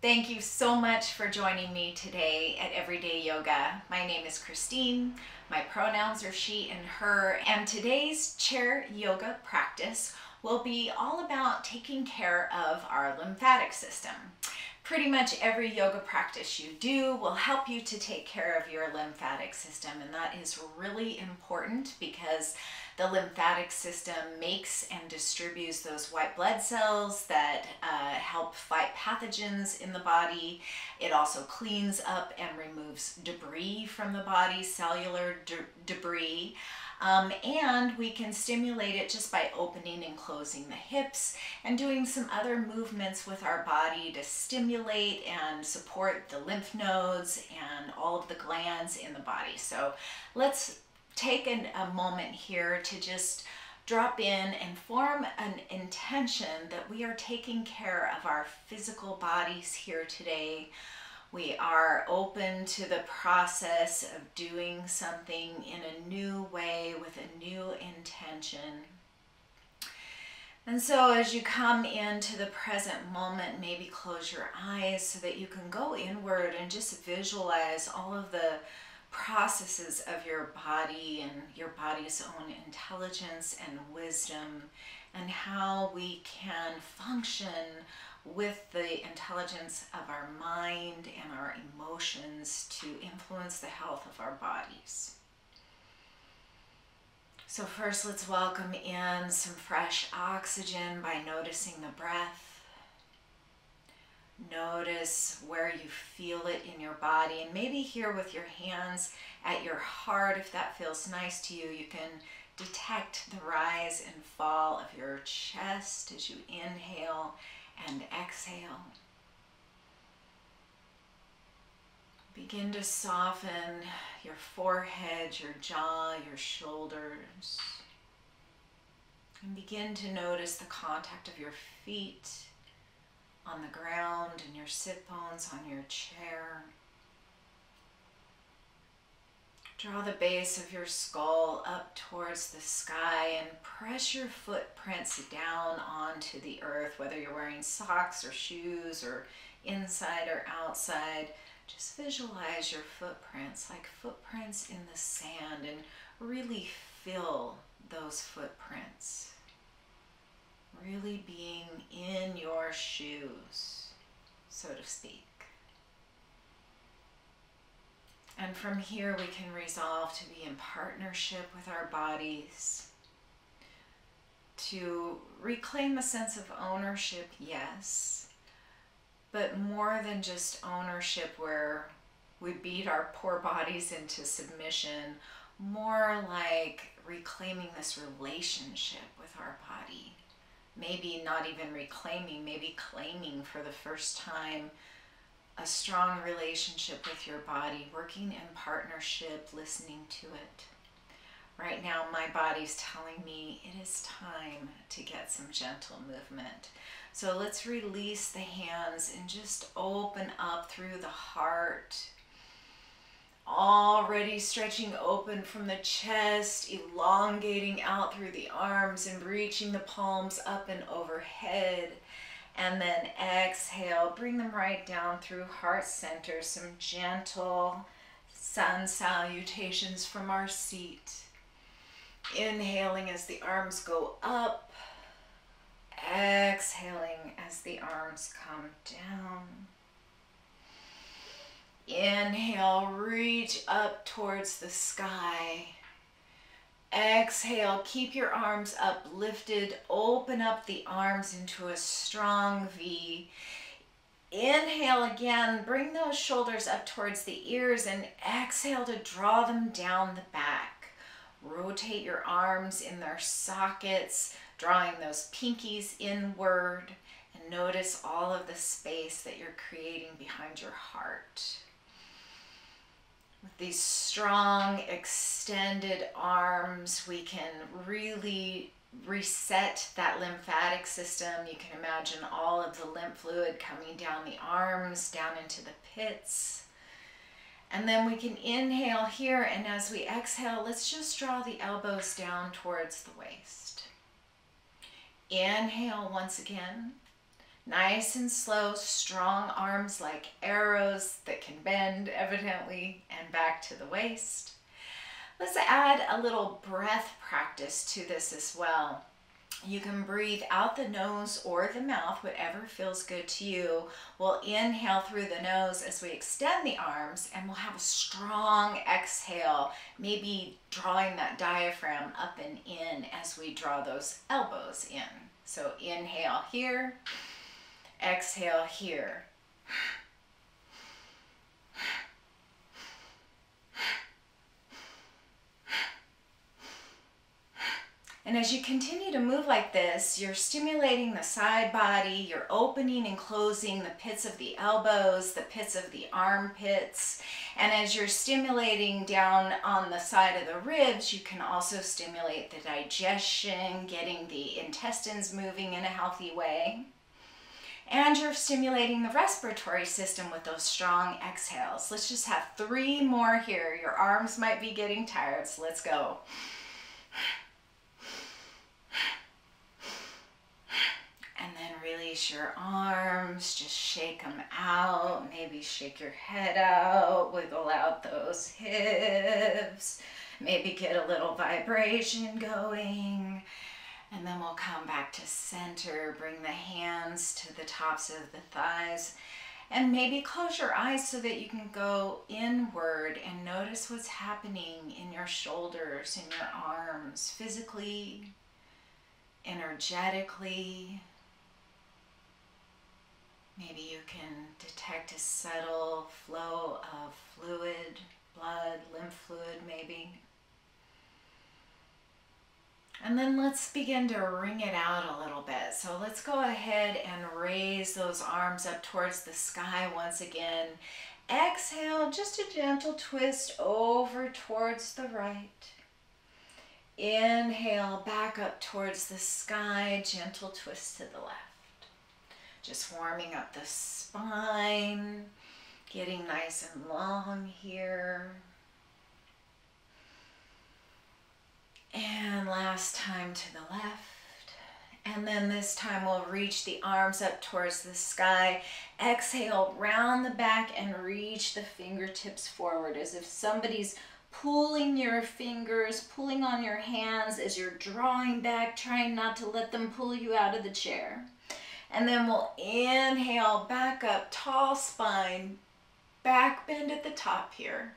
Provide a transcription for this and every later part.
Thank you so much for joining me today at Everyday Yoga. My name is Christine. My pronouns are she and her, and today's chair yoga practice will be all about taking care of our lymphatic system. Pretty much every yoga practice you do will help you to take care of your lymphatic system, and that is really important because the lymphatic system makes and distributes those white blood cells that help fight pathogens in the body. It also cleans up and removes debris from the body, cellular debris. And we can stimulate it just by opening and closing the hips and doing some other movements with our body to stimulate and support the lymph nodes and all of the glands in the body. So let's take a moment here to just drop in and form an intention that we are taking care of our physical bodies here today. We are open to the process of doing something in a new way with a new intention. And so as you come into the present moment, maybe close your eyes so that you can go inward and just visualize all of the processes of your body and your body's own intelligence and wisdom, and how we can function with the intelligence of our mind and our emotions to influence the health of our bodies. So first, let's welcome in some fresh oxygen by noticing the breath. Notice where you feel it in your body, and maybe here with your hands at your heart, if that feels nice to you, you can detect the rise and fall of your chest as you inhale and exhale. Begin to soften your forehead, your jaw, your shoulders, and begin to notice the contact of your feet on the ground and your sit bones on your chair. Draw the base of your skull up towards the sky and press your footprints down onto the earth, whether you're wearing socks or shoes or inside or outside. Just visualize your footprints like footprints in the sand and really feel those footprints. Really being in your shoes, so to speak. And from here we can resolve to be in partnership with our bodies, to reclaim a sense of ownership, yes, but more than just ownership where we beat our poor bodies into submission, more like reclaiming this relationship with our body. Maybe not even reclaiming, maybe claiming for the first time a strong relationship with your body, working in partnership, listening to it. Right now, my body's telling me it is time to get some gentle movement. So let's release the hands and just open up through the heart. Already stretching open from the chest, elongating out through the arms and reaching the palms up and overhead. And then exhale, bring them right down through heart center, some gentle sun salutations from our seat. Inhaling as the arms go up, exhaling as the arms come down. Inhale, reach up towards the sky. Exhale, keep your arms uplifted. Open up the arms into a strong V. Inhale again, bring those shoulders up towards the ears, and exhale to draw them down the back. Rotate your arms in their sockets, drawing those pinkies inward, and notice all of the space that you're creating behind your heart. With these strong, extended arms, we can really reset that lymphatic system. You can imagine all of the lymph fluid coming down the arms, down into the pits. And then we can inhale here, and as we exhale, let's just draw the elbows down towards the waist. Inhale once again. Nice and slow, strong arms like arrows that can bend, evidently, and back to the waist. Let's add a little breath practice to this as well. You can breathe out the nose or the mouth, whatever feels good to you. We'll inhale through the nose as we extend the arms, and we'll have a strong exhale, maybe drawing that diaphragm up and in as we draw those elbows in. So inhale here, exhale here. And as you continue to move like this, you're stimulating the side body, you're opening and closing the pits of the elbows, the pits of the armpits. And as you're stimulating down on the side of the ribs, you can also stimulate the digestion, getting the intestines moving in a healthy way. And you're stimulating the respiratory system with those strong exhales. Let's just have 3 more here. Your arms might be getting tired, so let's go. And then release your arms, just shake them out, maybe shake your head out, wiggle out those hips, maybe get a little vibration going. And then we'll come back to center, bring the hands to the tops of the thighs, and maybe close your eyes so that you can go inward and notice what's happening in your shoulders, in your arms, physically, energetically. Maybe you can detect a subtle flow of fluid, blood, lymph fluid maybe. And then let's begin to wring it out a little bit. So let's go ahead and raise those arms up towards the sky once again. Exhale, just a gentle twist over towards the right. Inhale, back up towards the sky, gentle twist to the left. Just warming up the spine, getting nice and long here. And last time to the left. And then this time we'll reach the arms up towards the sky. Exhale, round the back and reach the fingertips forward as if somebody's pulling your fingers, pulling on your hands as you're drawing back, trying not to let them pull you out of the chair. And then we'll inhale, back up, tall spine, back bend at the top here.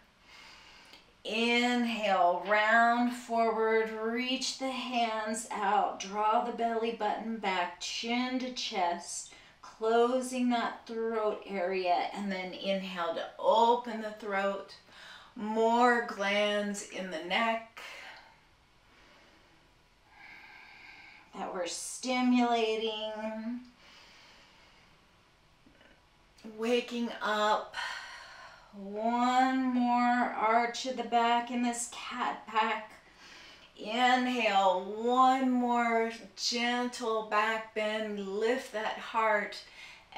Inhale, round forward, reach the hands out, draw the belly button back, chin to chest, closing that throat area, and then inhale to open the throat, more glands in the neck that we're stimulating, waking up. One more arch of the back in this cat pack. Inhale, one more gentle back bend, lift that heart.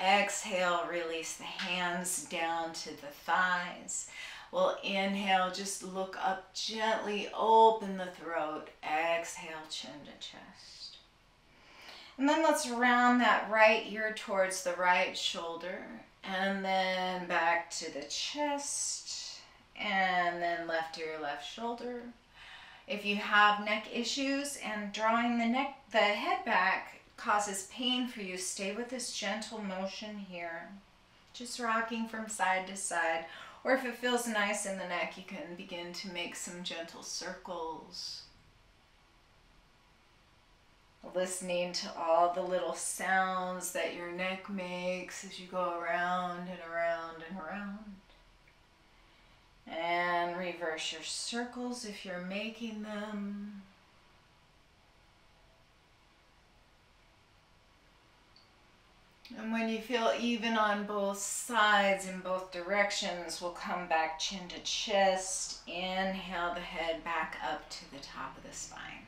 Exhale, release the hands down to the thighs. We'll inhale, just look up gently, open the throat. Exhale, chin to chest. And then let's round that right ear towards the right shoulder. And then back to the chest, and then left ear, left shoulder. If you have neck issues and drawing the head back causes pain for you, stay with this gentle motion here. Just rocking from side to side. Or if it feels nice in the neck, you can begin to make some gentle circles. Listening to all the little sounds that your neck makes as you go around and around and around. And reverse your circles if you're making them. And when you feel even on both sides, in both directions, we'll come back chin to chest. Inhale the head back up to the top of the spine.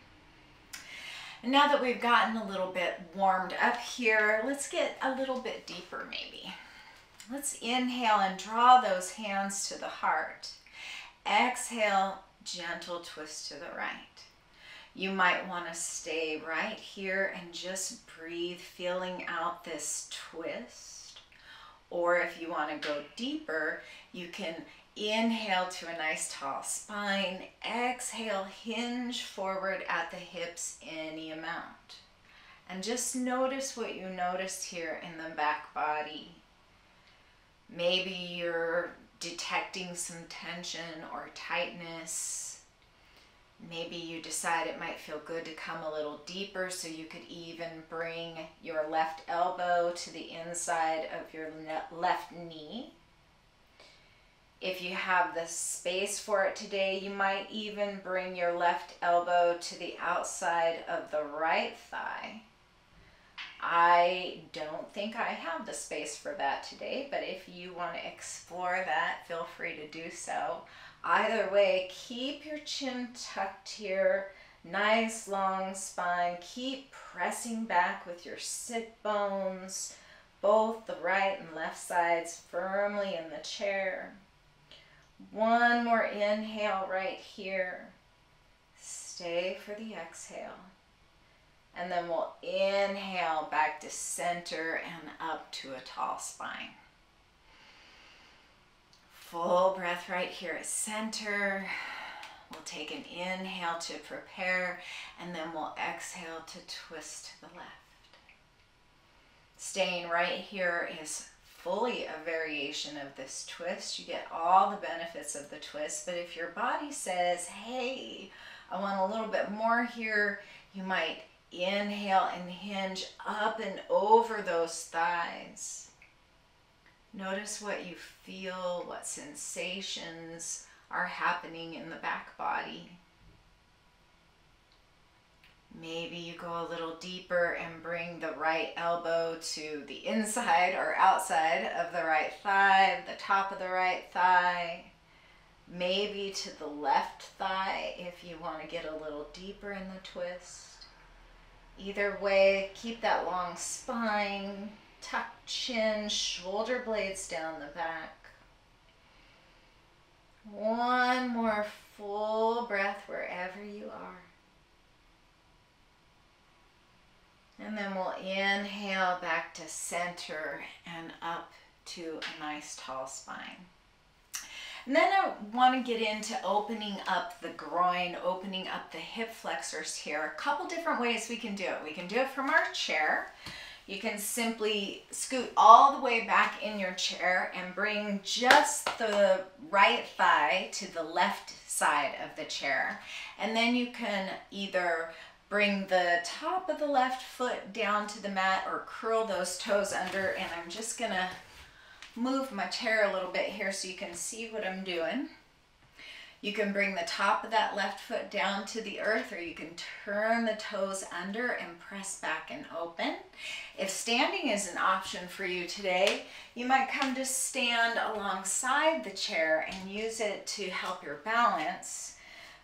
And now that we've gotten a little bit warmed up here, let's get a little bit deeper maybe. Let's inhale and draw those hands to the heart. Exhale, gentle twist to the right. You might want to stay right here and just breathe, feeling out this twist. Or if you want to go deeper, you can inhale to a nice tall spine. Exhale, hinge forward at the hips any amount. And just notice what you notice here in the back body. Maybe you're detecting some tension or tightness. Maybe you decide it might feel good to come a little deeper, so you could even bring your left elbow to the inside of your left knee. If you have the space for it today, you might even bring your left elbow to the outside of the right thigh. I don't think I have the space for that today, but if you want to explore that, feel free to do so. Either way, keep your chin tucked here, nice long spine. Keep pressing back with your sit bones, both the right and left sides firmly in the chair. One more inhale right here. Stay for the exhale. And then we'll inhale back to center and up to a tall spine. Full breath right here at center. We'll take an inhale to prepare, and then we'll exhale to twist to the left. Staying right here is fully a variation of this twist. You get all the benefits of the twist, but if your body says, hey, I want a little bit more here, you might inhale and hinge up and over those thighs. Notice what you feel, what sensations are happening in the back body. Maybe you go a little deeper and bring the right elbow to the inside or outside of the right thigh, the top of the right thigh. Maybe to the left thigh if you want to get a little deeper in the twist. Either way, keep that long spine, tucked chin, shoulder blades down the back. One more full breath wherever you are. And then we'll inhale back to center and up to a nice tall spine. And then I want to get into opening up the groin, opening up the hip flexors here. A couple different ways we can do it. We can do it from our chair. You can simply scoot all the way back in your chair and bring just the right thigh to the left side of the chair. And then you can either bring the top of the left foot down to the mat or curl those toes under. And I'm just going to move my chair a little bit here so you can see what I'm doing. You can bring the top of that left foot down to the earth, or you can turn the toes under and press back and open. If standing is an option for you today, you might come to stand alongside the chair and use it to help your balance.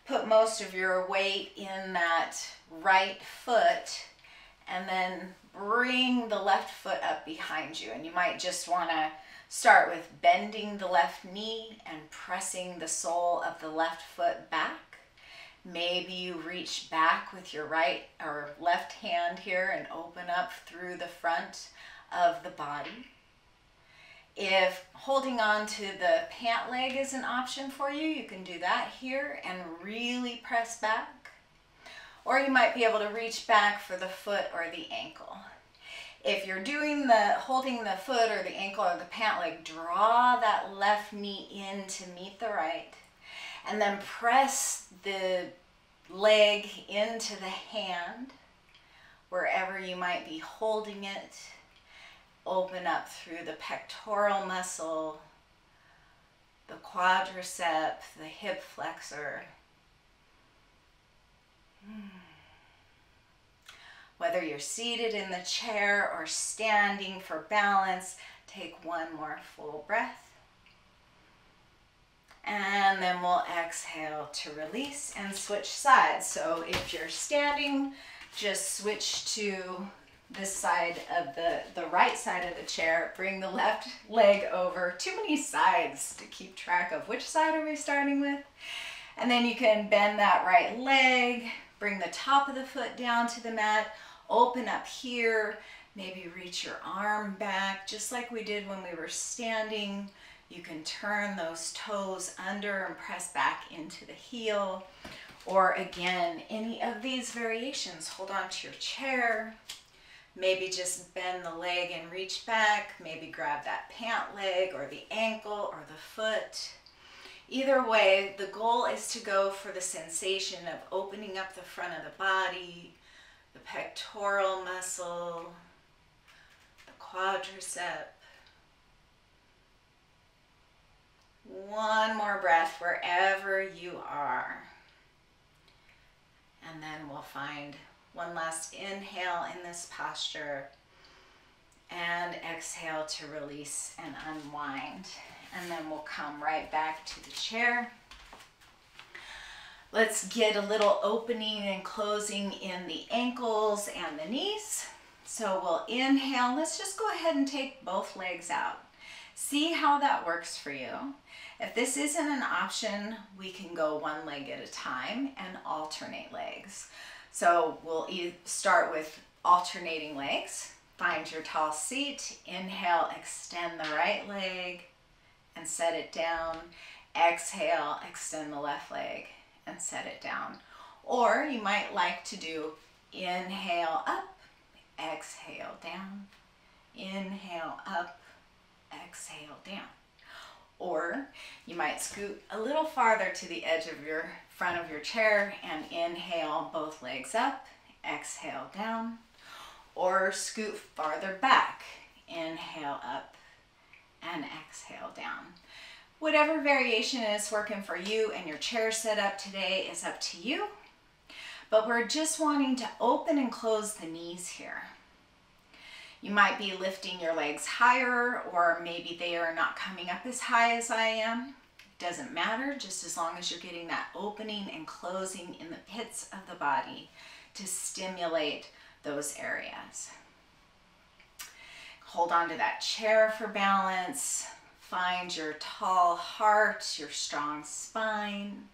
Put most of your weight in that right foot and then bring the left foot up behind you. And you might just want to start with bending the left knee and pressing the sole of the left foot back. Maybe you reach back with your right or left hand here and open up through the front of the body. If holding on to the pant leg is an option for you, you can do that here and really press back. Or you might be able to reach back for the foot or the ankle. If you're doing holding the foot or the ankle or the pant leg, draw that left knee in to meet the right, and then press the leg into the hand, wherever you might be holding it. Open up through the pectoral muscle, the quadricep, the hip flexor. Whether you're seated in the chair or standing for balance, take one more full breath. And then we'll exhale to release and switch sides. So if you're standing, just switch to this side of the right side of the chair. Bring the left leg over. Too many sides to keep track of. Which side are we starting with? And then you can bend that right leg. Bring the top of the foot down to the mat. Open up here. Maybe reach your arm back, just like we did when we were standing. You can turn those toes under and press back into the heel. Or again, any of these variations. Hold on to your chair. Maybe just bend the leg and reach back. Maybe grab that pant leg or the ankle or the foot. Either way, the goal is to go for the sensation of opening up the front of the body, the pectoral muscle, the quadricep. One more breath wherever you are. And then we'll find one last inhale in this posture and exhale to release and unwind. And then we'll come right back to the chair. Let's get a little opening and closing in the ankles and the knees. So we'll inhale. Let's just go ahead and take both legs out. See how that works for you. If this isn't an option, we can go one leg at a time and alternate legs. So we'll start with alternating legs. Find your tall seat. Inhale, extend the right leg and set it down. Exhale, extend the left leg and set it down. Or you might like to do inhale up, exhale down, inhale up, exhale down. Or you might scoot a little farther to the edge of your front of your chair and inhale both legs up, exhale down. Or scoot farther back, inhale up and exhale down. Whatever variation is working for you and your chair setup today is up to you. But we're just wanting to open and close the knees here. You might be lifting your legs higher, or maybe they are not coming up as high as I am. Doesn't matter, just as long as you're getting that opening and closing in the pits of the body to stimulate those areas. Hold on to that chair for balance. Find your tall heart, your strong spine.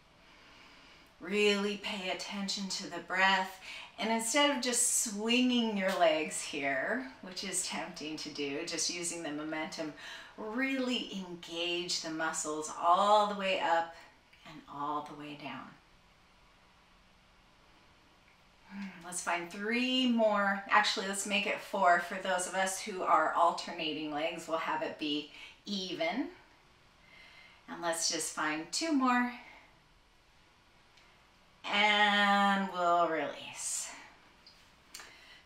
Really pay attention to the breath. And instead of just swinging your legs here, which is tempting to do, just using the momentum, really engage the muscles all the way up and all the way down. Let's find 3 more. Actually, let's make it 4 for those of us who are alternating legs. We'll have it be even. And let's just find 2 more. And we'll release.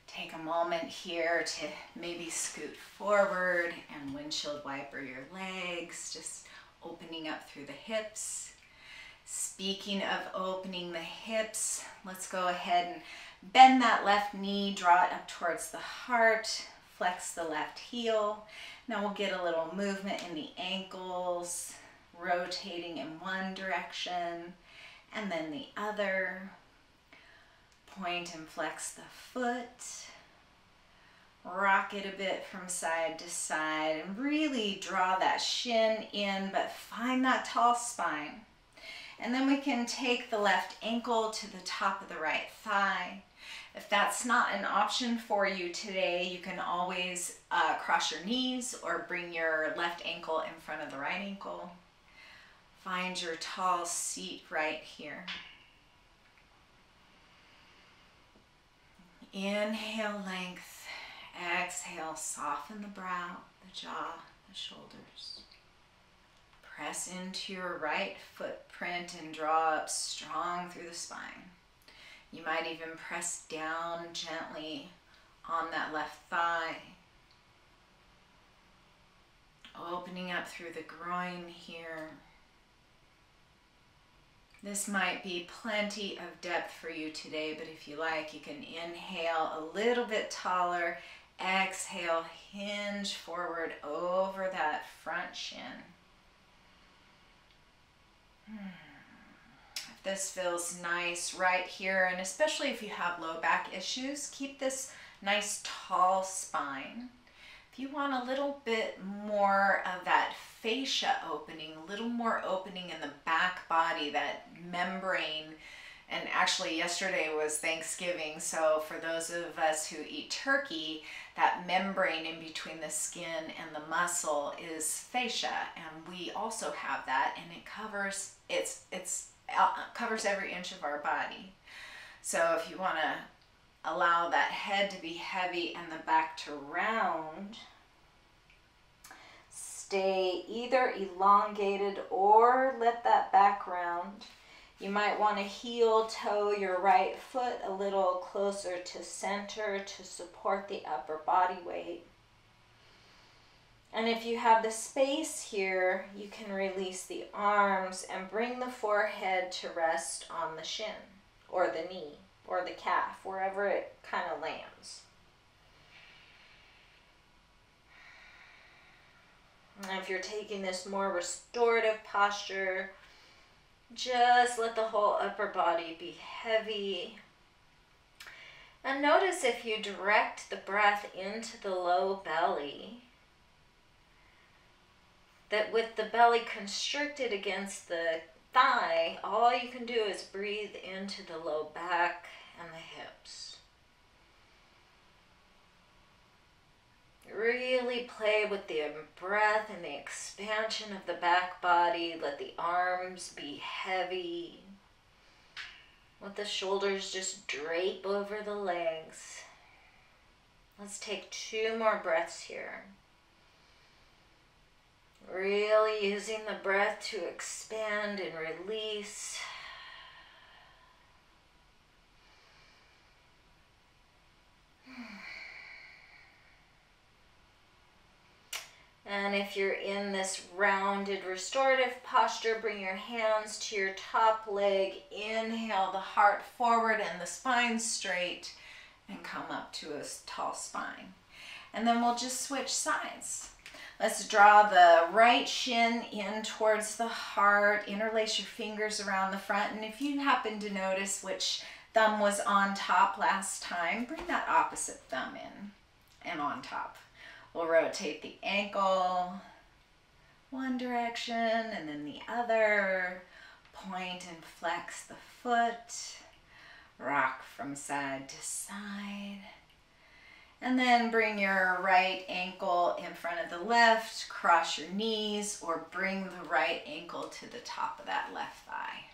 Take a moment here to maybe scoot forward and windshield wiper your legs, just opening up through the hips. Speaking of opening the hips, let's go ahead and bend that left knee, draw it up towards the heart, flex the left heel. Now we'll get a little movement in the ankles, rotating in one direction and then the other. Point and flex the foot. Rock it a bit from side to side and really draw that shin in, but find that tall spine. And then we can take the left ankle to the top of the right thigh. If that's not an option for you today, you can always cross your knees or bring your left ankle in front of the right ankle. Find your tall seat right here. Inhale, length. Exhale, soften the brow, the jaw, the shoulders. Press into your right footprint and draw up strong through the spine. You might even press down gently on that left thigh. Opening up through the groin here. This might be plenty of depth for you today, but if you like, you can inhale a little bit taller. Exhale, hinge forward over that front shin. If this feels nice right here, and especially if you have low back issues, keep this nice tall spine. If you want a little bit more of that fascia opening, a little more opening in the back body, that membrane And actually yesterday was Thanksgiving, so for those of us who eat turkey, that membrane in between the skin and the muscle is fascia, and we also have that, and it covers covers every inch of our body. So if you want to allow that head to be heavy and the back to round, stay either elongated or let that back round. You might want to heel toe your right foot a little closer to center to support the upper body weight. And if you have the space here, you can release the arms and bring the forehead to rest on the shin or the knee or the calf, wherever it kind of lands. And if you're taking this more restorative posture, just let the whole upper body be heavy. And notice if you direct the breath into the low belly, that with the belly constricted against the thigh, all you can do is breathe into the low back and the hips. Really play with the breath and the expansion of the back body. Let the arms be heavy. Let the shoulders just drape over the legs. Let's take 2 more breaths here. Really using the breath to expand and release. And if you're in this rounded restorative posture, bring your hands to your top leg. Inhale the heart forward and the spine straight, and come up to a tall spine. And then we'll just switch sides. Let's draw the right shin in towards the heart. Interlace your fingers around the front. And if you happen to notice which thumb was on top last time, bring that opposite thumb in and on top. We'll rotate the ankle one direction and then the other. Point and flex the foot. Rock from side to side. And then bring your right ankle in front of the left, cross your knees, or bring the right ankle to the top of that left thigh.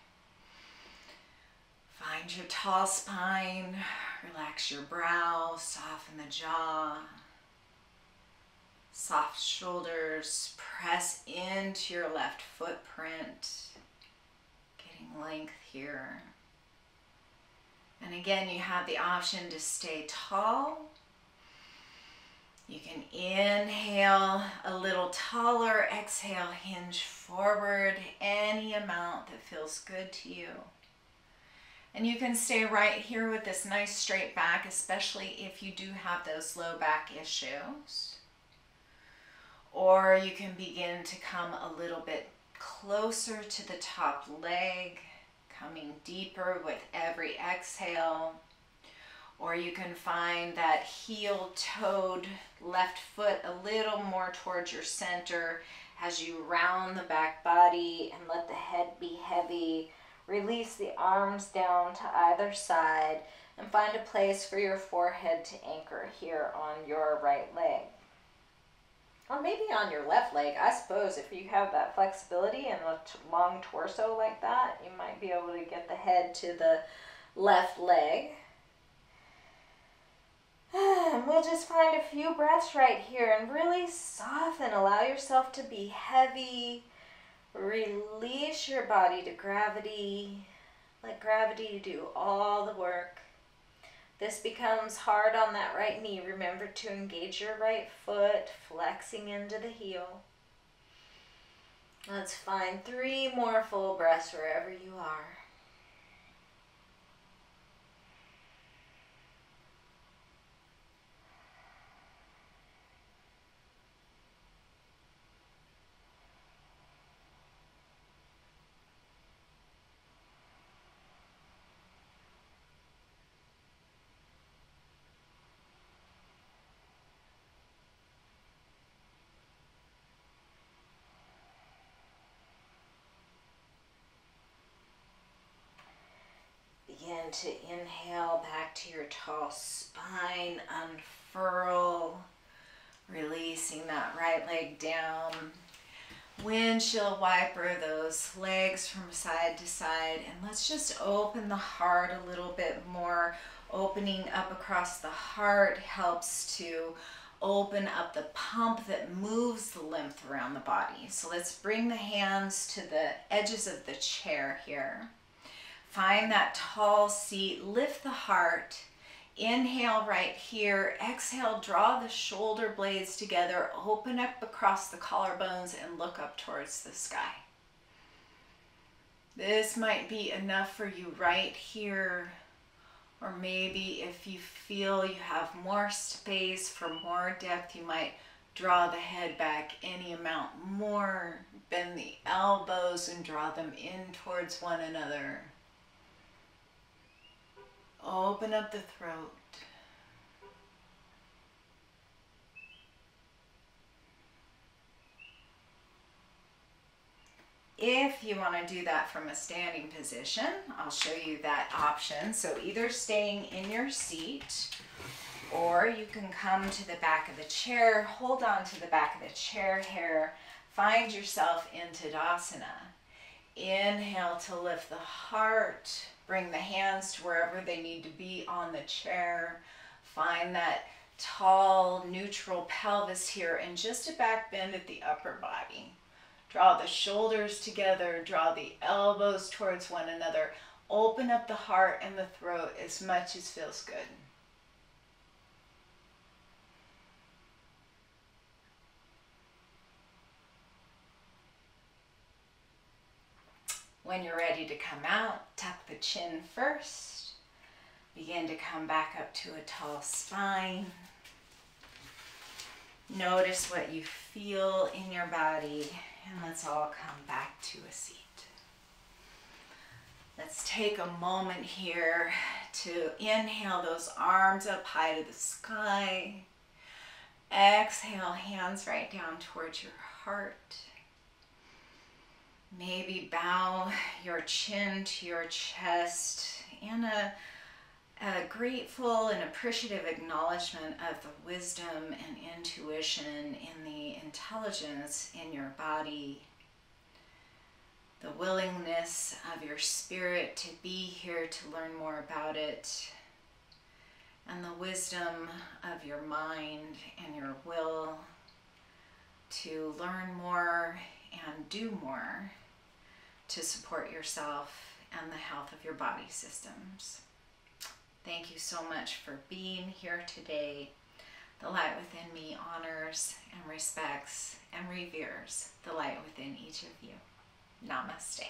Find your tall spine, relax your brow, soften the jaw. Soft shoulders, press into your left footprint, getting length here. And again, you have the option to stay tall. You can inhale a little taller, exhale, hinge forward any amount that feels good to you. And you can stay right here with this nice straight back, especially if you do have those low back issues. Or you can begin to come a little bit closer to the top leg, coming deeper with every exhale. Or you can find that heel-toed left foot a little more towards your center as you round the back body and let the head be heavy. Release the arms down to either side and find a place for your forehead to anchor here on your right leg. Or maybe on your left leg. I suppose if you have that flexibility and a long torso like that, you might be able to get the head to the left leg. And we'll just find a few breaths right here and really soften. Allow yourself to be heavy. Release your body to gravity. Let gravity do all the work. This becomes hard on that right knee. Remember to engage your right foot, flexing into the heel. Let's find 3 more full breaths wherever you are. begin to inhale back to your tall spine, unfurl, releasing that right leg down. Windshield wiper those legs from side to side, and let's just open the heart a little bit more. Opening up across the heart helps to open up the pump that moves the lymph around the body. So let's bring the hands to the edges of the chair here. Find that tall seat, lift the heart. Inhale right here, exhale, draw the shoulder blades together, open up across the collarbones and look up towards the sky. This might be enough for you right here, or maybe if you feel you have more space for more depth, you might draw the head back any amount more, bend the elbows and draw them in towards one another. Open up the throat. If you want to do that from a standing position, I'll show you that option. So either staying in your seat, or you can come to the back of the chair, hold on to the back of the chair here, find yourself in Tadasana. Inhale to lift the heart. Bring the hands to wherever they need to be on the chair. Find that tall, neutral pelvis here and just a back bend at the upper body. Draw the shoulders together, draw the elbows towards one another. Open up the heart and the throat as much as feels good. When you're ready to come out, tuck the chin first. Begin to come back up to a tall spine. Notice what you feel in your body, and let's all come back to a seat. Let's take a moment here to inhale those arms up high to the sky. Exhale, hands right down towards your heart. Maybe bow your chin to your chest in a grateful and appreciative acknowledgement of the wisdom and intuition in the intelligence in your body, the willingness of your spirit to be here to learn more about it, and the wisdom of your mind and your will to learn more and do more to support yourself and the health of your body systems. Thank you so much for being here today. The light within me honors and respects and reveres the light within each of you. Namaste.